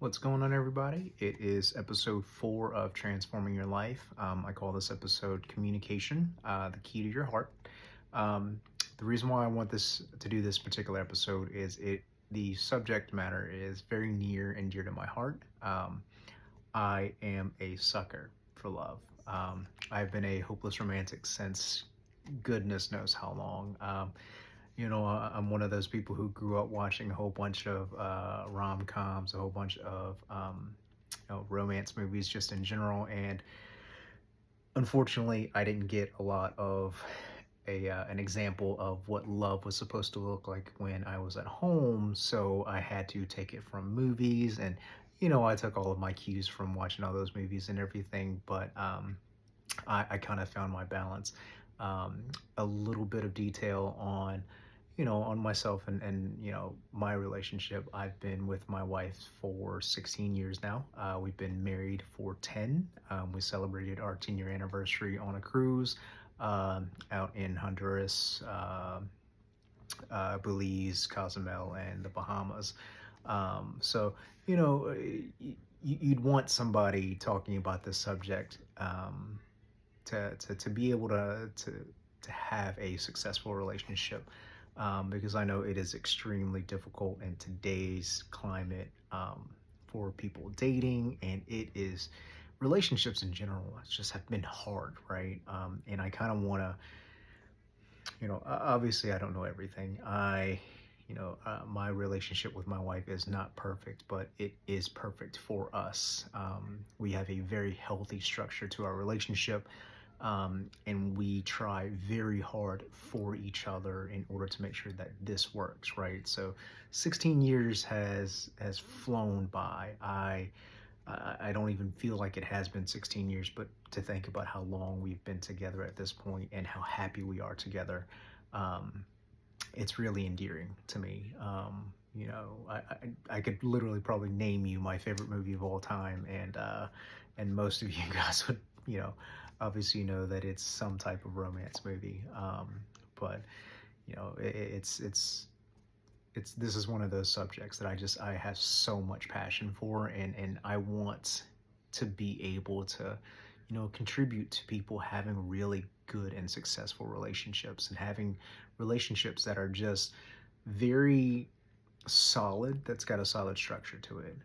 What's going on, everybody? It is episode 4 of Transforming Your Life. I call this episode Communication, the Key to Your Heart. The reason why I want this to do this particular episode is the subject matter is very near and dear to my heart. I am a sucker for love. I've been a hopeless romantic since goodness knows how long. I'm one of those people who grew up watching a whole bunch of rom-coms, a whole bunch of romance movies just in general. And unfortunately, I didn't get a lot of an example of what love was supposed to look like when I was at home. So I had to take it from movies, and I took all of my cues from watching all those movies and everything. But I kind of found my balance. A little bit of detail on on myself and my relationship. I've been with my wife for 16 years now. We've been married for 10. We celebrated our 10-year anniversary on a cruise out in Honduras, Belize, Cozumel, and the Bahamas. So you'd want somebody talking about this subject to be able to have a successful relationship, because I know it is extremely difficult in today's climate, for people dating, and it is relationships in general just have been hard, right? And I kind of want to, obviously I don't know everything. My relationship with my wife is not perfect, but it is perfect for us. We have a very healthy structure to our relationship, and we try very hard for each other in order to make sure that this works, right? So 16 years has flown by. I don't even feel like it has been 16 years, but to think about how long we've been together at this point and how happy we are together, um, it's really endearing to me. I could literally probably name you my favorite movie of all time, and most of you guys would, obviously know that it's some type of romance movie. But it's this is one of those subjects that I have so much passion for, and I want to be able to contribute to people having really good and successful relationships, and having relationships that are just very solid, that's got a solid structure to it.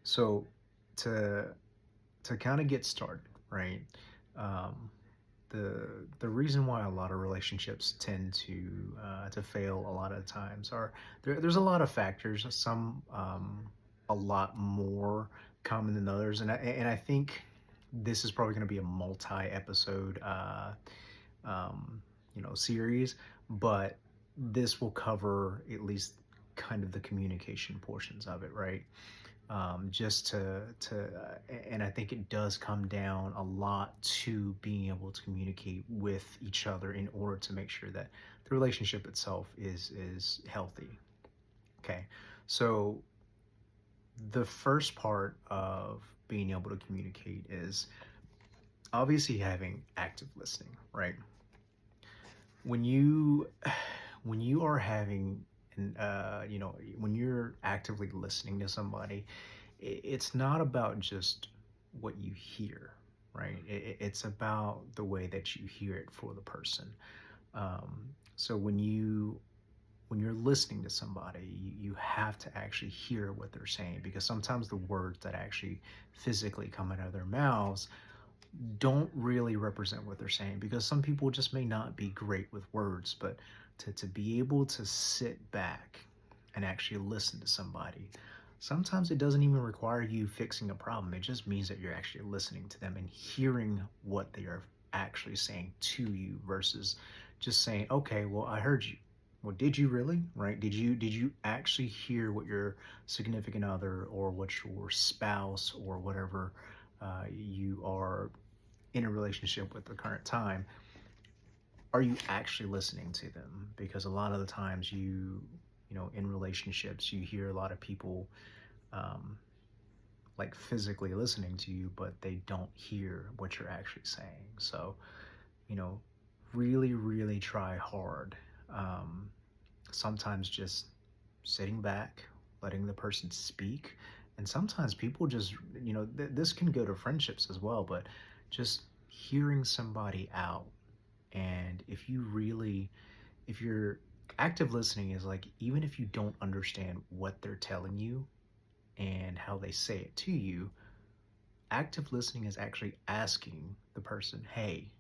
So to kind of get started, right? um, the reason why a lot of relationships tend to fail a lot of times are there's a lot of factors. Some a lot more common than others, and I think this is probably going to be a multi-episode series, but this will cover at least kind of the communication portions of it, right? Just and I think it does come down a lot to being able to communicate with each other in order to make sure that the relationship itself is healthy. Okay, so the first part of being able to communicate is obviously having active listening, right? When you when you are having and when you're actively listening to somebody, it's not about just what you hear, right? It's about the way that you hear it for the person. So when you're listening to somebody, you have to actually hear what they're saying, because sometimes the words that actually physically come out of their mouths don't really represent what they're saying, because some people just may not be great with words. But to be able to sit back and actually listen to somebody, sometimes it doesn't even require you fixing a problem. It just means that you're actually listening to them and hearing what they are actually saying to you, versus just saying, okay, well, I heard you. Well, did you really? Right? Did you actually hear what your significant other, or what your spouse, or whatever you are in a relationship with the current time, are you actually listening to them? Because a lot of the times in relationships, you hear a lot of people um, like physically listening to you, but they don't hear what you're actually saying. So you know really, really try hard. Sometimes just sitting back, letting the person speak. And sometimes people just, this can go to friendships as well, but just hearing somebody out. And if you're active listening is like, even if you don't understand what they're telling you and how they say it to you, active listening is actually asking the person, hey,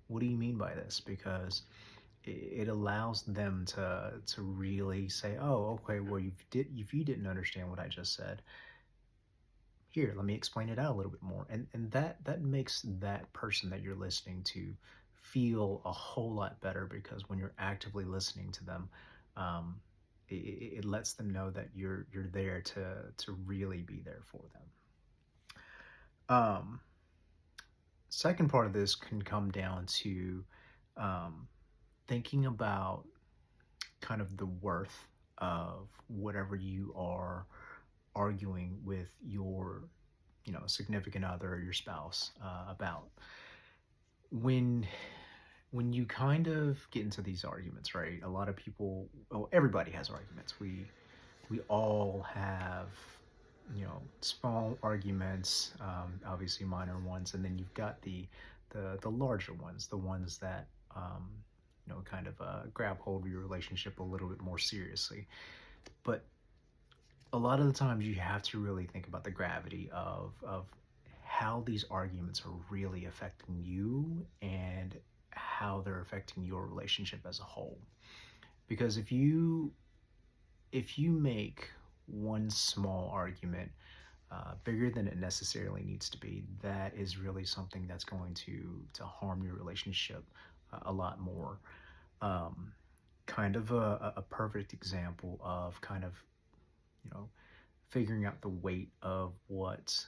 what do you mean by this? Because it allows them to really say, oh, okay, well, if you didn't understand what I just said, here, let me explain it out a little bit more. And that makes that person that you're listening to feel a whole lot better, because when you're actively listening to them, um, it lets them know that you're there to really be there for them. Um, Second part of this can come down to um, thinking about kind of the worth of whatever you are arguing with your significant other or your spouse about. When when you kind of get into these arguments, right? A lot of people, well, everybody has arguments. We all have, small arguments, obviously minor ones, and then you've got the larger ones, the ones that kind of grab hold of your relationship a little bit more seriously. But a lot of the times you have to really think about the gravity of how these arguments are really affecting you and how they're affecting your relationship as a whole. Because if you make one small argument bigger than it necessarily needs to be, that is really something that's going to harm your relationship a lot more. Um, Kind of a perfect example of kind of you know figuring out the weight of what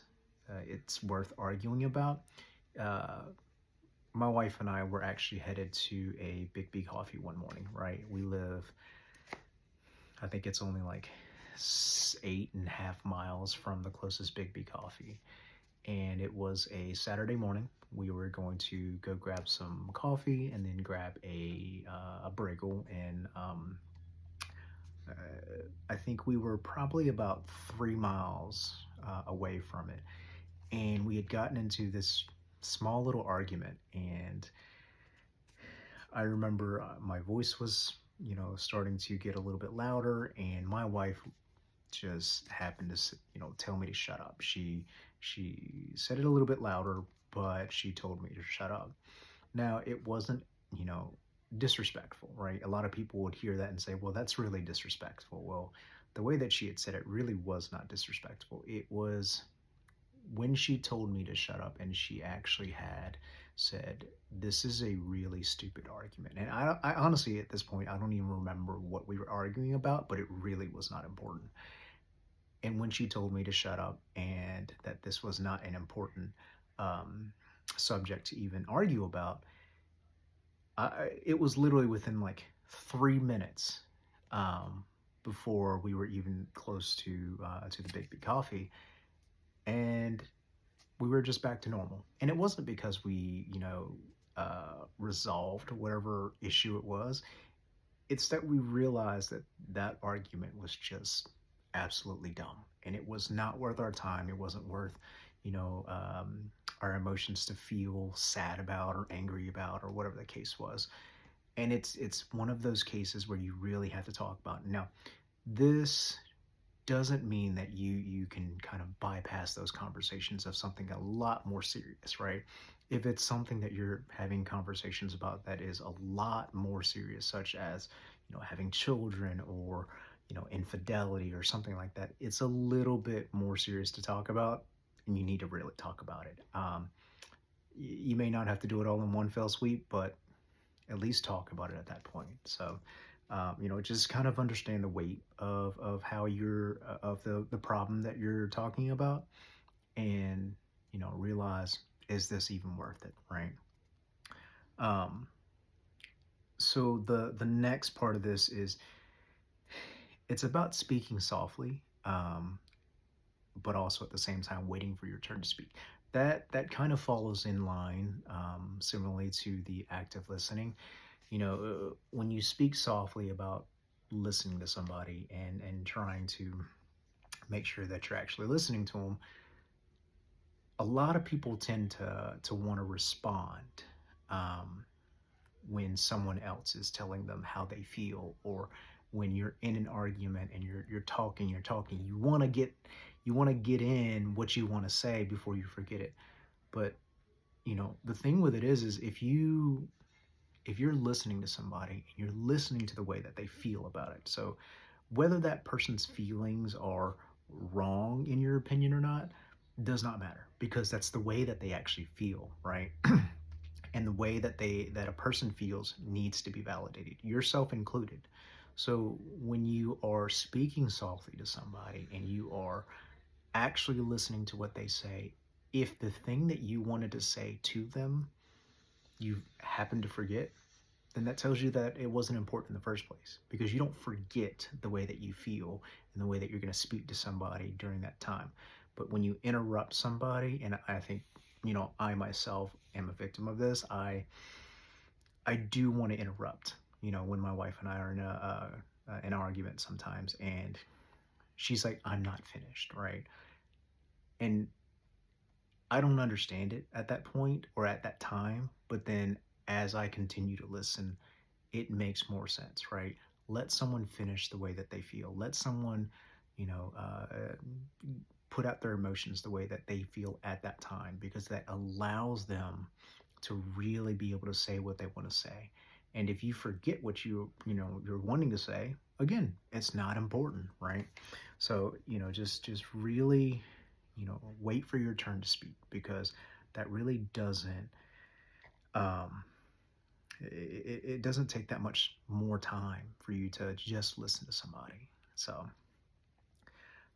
it's worth arguing about. Uh, my wife and I were actually headed to a Big B Coffee one morning. Right, we live, I think it's only like 8.5 miles from the closest Big B Coffee, and it was a Saturday morning. We were going to go grab some coffee and then grab a bagel, and uh, I think we were probably about 3 miles away from it, and we had gotten into this small little argument. And I remember my voice was, starting to get a little bit louder, and my wife just happened to, tell me to shut up. She said it a little bit louder, but she told me to shut up. Now, it wasn't, disrespectful, right? A lot of people would hear that and say, well, that's really disrespectful. Well, the way that she had said it really was not disrespectful. It was when she told me to shut up, and she actually had said, this is a really stupid argument. And I honestly, at this point, I don't even remember what we were arguing about, but it really was not important. And when she told me to shut up and that this was not an important um, subject to even argue about, it was literally within like 3 minutes um, before we were even close to the Big B Coffee, and we were just back to normal. And it wasn't because we, resolved whatever issue it was. It's that we realized that that argument was just absolutely dumb, and it was not worth our time. It wasn't worth, you know, um, our emotions to feel sad about or angry about or whatever the case was. And it's one of those cases where you really have to talk about it. Now, this doesn't mean that you can kind of bypass those conversations of something a lot more serious, right? If it's something that you're having conversations about that is a lot more serious, such as, having children, or, infidelity or something like that, it's a little bit more serious to talk about, and you need to really talk about it. You may not have to do it all in one fell sweep, but at least talk about it at that point. So, just kind of understand the weight of how you're of the problem that you're talking about, and realize, is this even worth it, right? Um, so the next part of this is, it's about speaking softly, but also at the same time waiting for your turn to speak. That kind of follows in line, similarly to the active listening. When you speak softly about listening to somebody and trying to make sure that you're actually listening to them. A lot of people tend to want to respond um, when someone else is telling them how they feel, or when you're in an argument and you're talking, you want to get in what you want to say before you forget it. But the thing with it is if you're listening to somebody and you're listening to the way that they feel about it, so whether that person's feelings are wrong in your opinion or not does not matter, because that's the way that they actually feel, right? And the way that a person feels needs to be validated, yourself included. So when you are speaking softly to somebody and you are actually listening to what they say, if the thing that you wanted to say to them you happen to forget, then that tells you that it wasn't important in the first place, because you don't forget the way that you feel and the way that you're going to speak to somebody during that time. But when you interrupt somebody, and I think, I myself am a victim of this, I do want to interrupt, when my wife and I are in an argument sometimes, and she's like, I'm not finished, right? And I don't understand it at that point or at that time, but then as I continue to listen, it makes more sense, right? Let someone finish the way that they feel. Let someone, you know, uh, put out their emotions the way that they feel at that time, because that allows them to really be able to say what they want to say. And if you forget what you're wanting to say, again, it's not important, right? So, just really, wait for your turn to speak, because that really doesn't um, it doesn't take that much more time for you to just listen to somebody.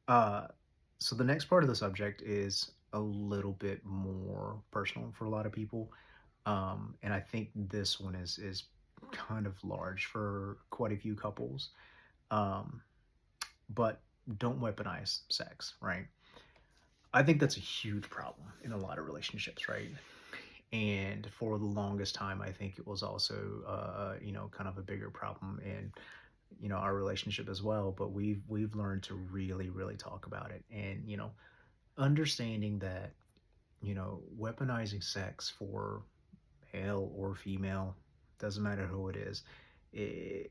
Uh, so the next part of the subject is a little bit more personal for a lot of people, and I think this one is kind of large for quite a few couples. Um, but don't weaponize sex, right? I think that's a huge problem in a lot of relationships, right? And for the longest time, I think it was also, kind of a bigger problem in, our relationship as well. But we've learned to really, really talk about it, and understanding that, weaponizing sex for male or female, doesn't matter who it is, it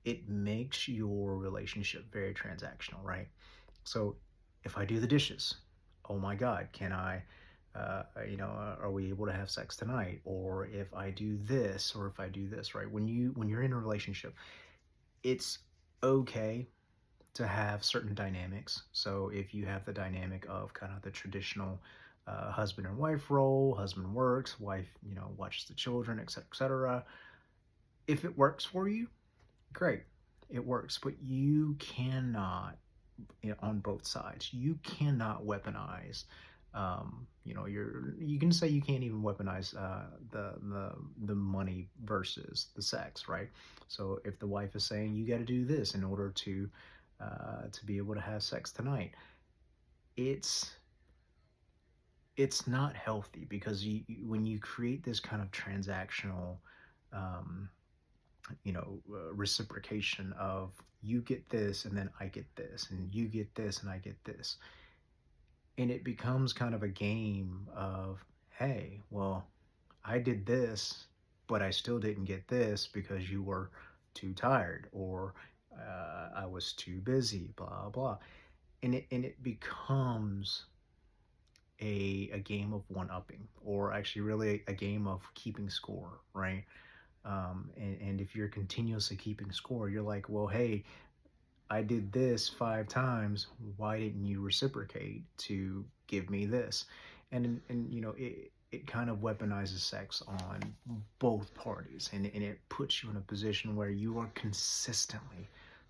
it makes your relationship very transactional, right? So if I do the dishes, oh my God, can I, are we able to have sex tonight? Or if I do this, or if I do this, right? When you're in a relationship, it's okay to have certain dynamics. So if you have the dynamic of kind of the traditional husband and wife role, husband works, wife, watches the children, etc., etc. If it works for you, great, it works. But you cannot, on both sides. You cannot weaponize. You can say you can't even weaponize the money versus the sex, right? So if the wife is saying you got to do this in order to be able to have sex tonight, it's it's not healthy, because when you create this kind of transactional um, reciprocation of you get this and then I get this, and you get this and I get this, and it becomes kind of a game of, hey, well, I did this, but I still didn't get this because you were too tired, or I was too busy, blah blah, and it becomes a game of one upping, or actually really a game of keeping score, right? And if you're continuously keeping score, you're like, well, hey, I did this 5 times. Why didn't you reciprocate to give me this? And it kind of weaponizes sex on both parties, and it puts you in a position where you are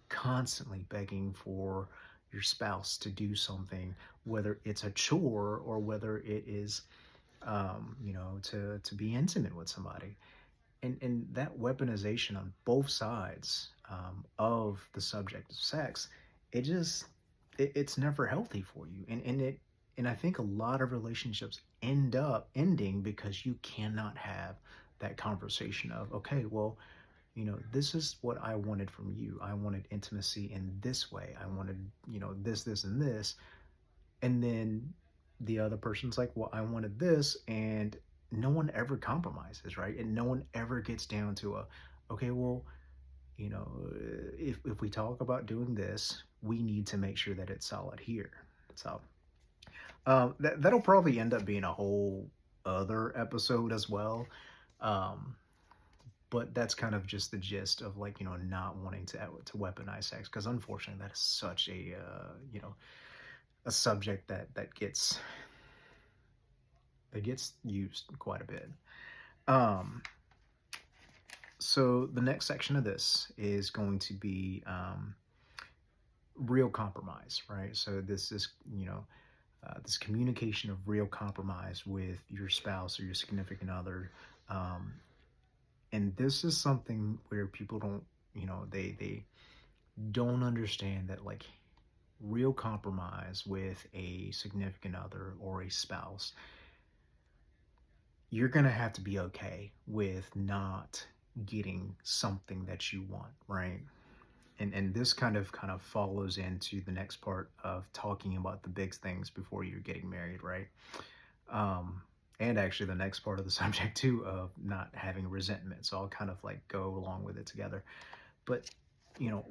constantly begging for your spouse to do something, whether it's a chore or whether it is, to be intimate with somebody. And that weaponization on both sides of the subject of sex, it's never healthy for you, and I think a lot of relationships end up ending because you cannot have that conversation of, okay, well, this is what I wanted from you. I wanted intimacy in this way. I wanted, this, and this. And then the other person's like, well, I wanted this. And no one ever compromises, right? And no one ever gets down to okay, well, if we talk about doing this, we need to make sure that it's solid here. So that'll probably end up being a whole other episode as well. Um, but that's kind of just the gist of, like, not wanting to weaponize sex, because unfortunately that is such a subject that gets used quite a bit. Um, so the next section of this is going to be real compromise, right? So this is this communication of real compromise with your spouse or your significant other. Um, and this is something where people don't, they don't understand that, like, real compromise with a significant other or a spouse, you're going to have to be okay with not getting something that you want, right? And this kind of follows into the next part of talking about the big things before you're getting married, right? um and actually the next part of the subject too, of not having resentment, so I'll kind of like go along with it together. But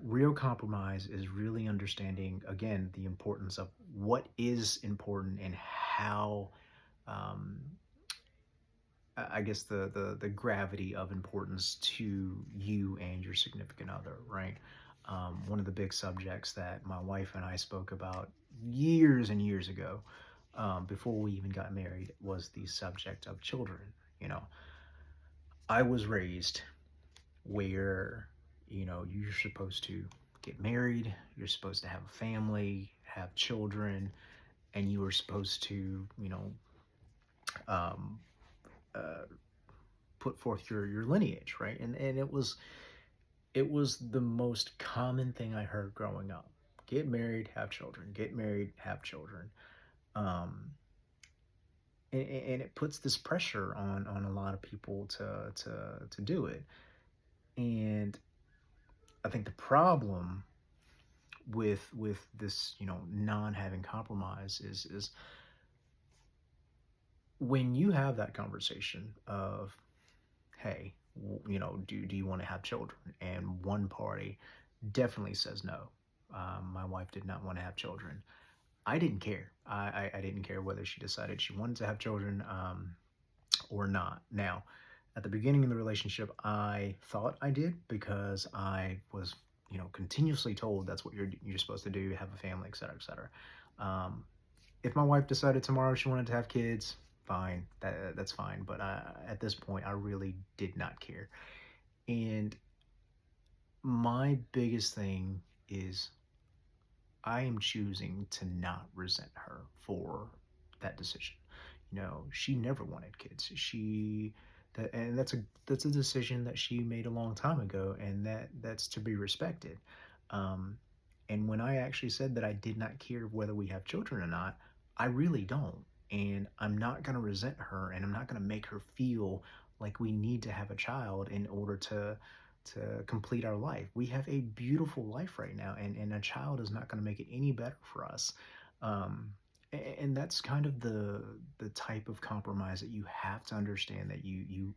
real compromise is really understanding, again, the importance of what is important and how, um I guess, the gravity of importance to you and your significant other, right? One of the big subjects that my wife and I spoke about years and years ago, before we even got married, was the subject of children. You know, I was raised where, you're supposed to get married, you're supposed to have a family, have children, and you were supposed to, um, uh, put forth your lineage, right? And it was the most common thing I heard growing up. Get married, have children. Get married, have children. Um, and it puts this pressure on a lot of people to do it. And I think the problem with this, non having compromise is when you have that conversation of, hey, do you want to have children? And one party definitely says no. My wife did not want to have children. I didn't care. I didn't care whether she decided she wanted to have children, or not. Now, at the beginning of the relationship, I thought I did, because I was, continuously told that's what you're supposed to do, have a family, et cetera, et cetera. Um, if my wife decided tomorrow she wanted to have kids, fine, that's fine. But at this point, I really did not care. And my biggest thing is, I am choosing to not resent her for that decision. She never wanted kids. And that's a decision that she made a long time ago, and that's to be respected. Um, and when I actually said that I did not care whether we have children or not, I really don't. And I'm not going to resent her, and I'm not going to make her feel like we need to have a child in order to complete our life. We have a beautiful life right now, and a child is not going to make it any better for us. Um, and that's kind of the type of compromise that you have to understand, that you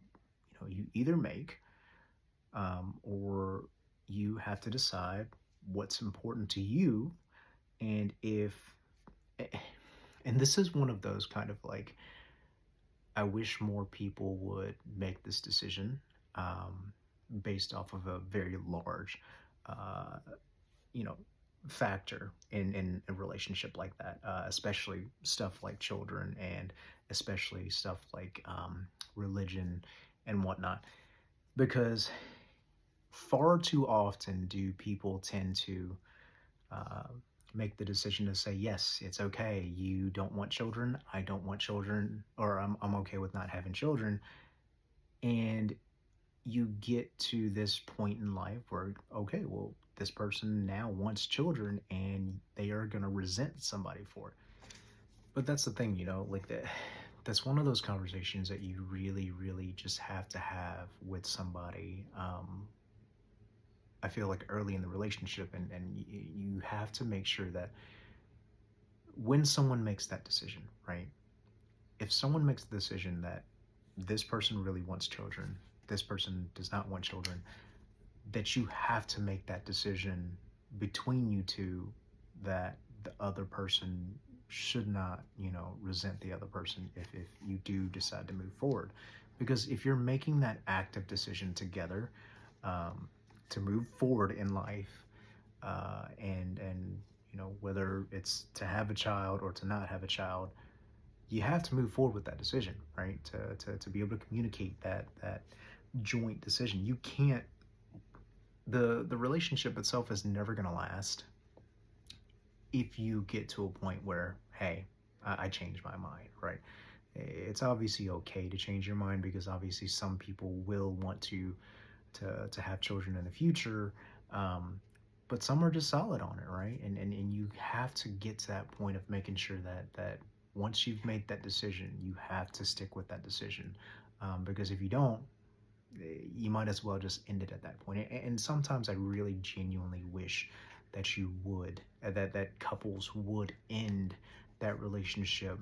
either make, or you have to decide what's important to you. And if and this is one of those kind of, like, I wish more people would make this decision, based off of a very large, uh, you know, factor in a relationship like that, especially stuff like children, and especially stuff like, religion and whatnot. Because far too often do people tend to, uh, make the decision to say, yes, it's okay. You don't want children. I don't want children, or I'm okay with not having children. And you get to this point in life where, okay, well, this person now wants children, and they are going to resent somebody for it. But that's the thing, like that's one of those conversations that you really, really just have to have with somebody. I feel like early in the relationship, and you have to make sure that when someone makes that decision, right? If someone makes the decision that this person really wants children, this person does not want children, that you have to make that decision between you two, that the other person should not, resent the other person if you do decide to move forward. Because if you're making that active decision together, um, to move forward in life, and whether it's to have a child or to not have a child, you have to move forward with that decision, right? To be able to communicate that joint decision. You can't, the relationship itself is never going to last if you get to a point where, hey, I changed my mind, right? It's obviously okay to change your mind, because obviously some people will want to have children in the future, um, but some are just solid on it, right? And you have to get to that point of making sure that once you've made that decision, you have to stick with that decision, because if you don't, you might as well just end it at that point. And sometimes I really genuinely wish that you would, that couples would end that relationship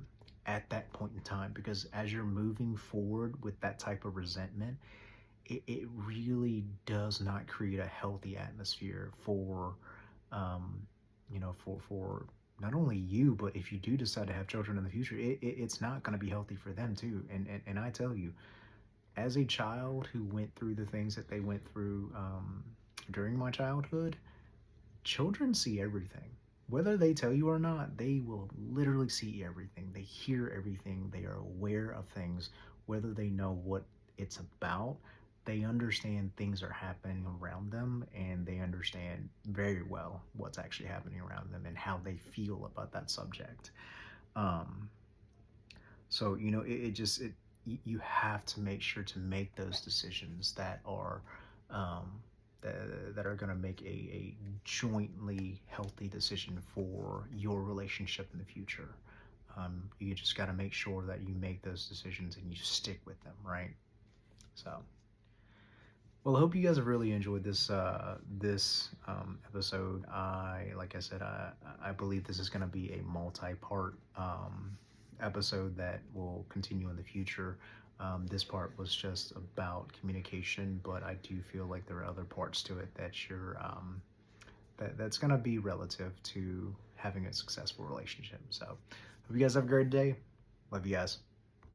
at that point in time, because as you're moving forward with that type of resentment, it really does not create a healthy atmosphere for, um, for not only you, but if you do decide to have children in the future, it's not going to be healthy for them too. And I tell you, as a child who went through the things that they went through, during my childhood, children see everything. Whether they tell you or not, they will literally see everything. They hear everything. They are aware of things, whether they know what it's about. They understand things are happening around them, and they understand very well what's actually happening around them and how they feel about that subject. Um, so it just you have to make sure to make those decisions that are, um, that are going to make a jointly healthy decision for your relationship in the future. You just got to make sure that you make those decisions and you stick with them, right? So, well, I hope you guys have really enjoyed this episode. Like I said, I believe this is going to be a multi-part, episode that will continue in the future. This part was just about communication, but I do feel like there are other parts to it that that's going to be relative to having a successful relationship. So, hope you guys have a great day. Love you guys.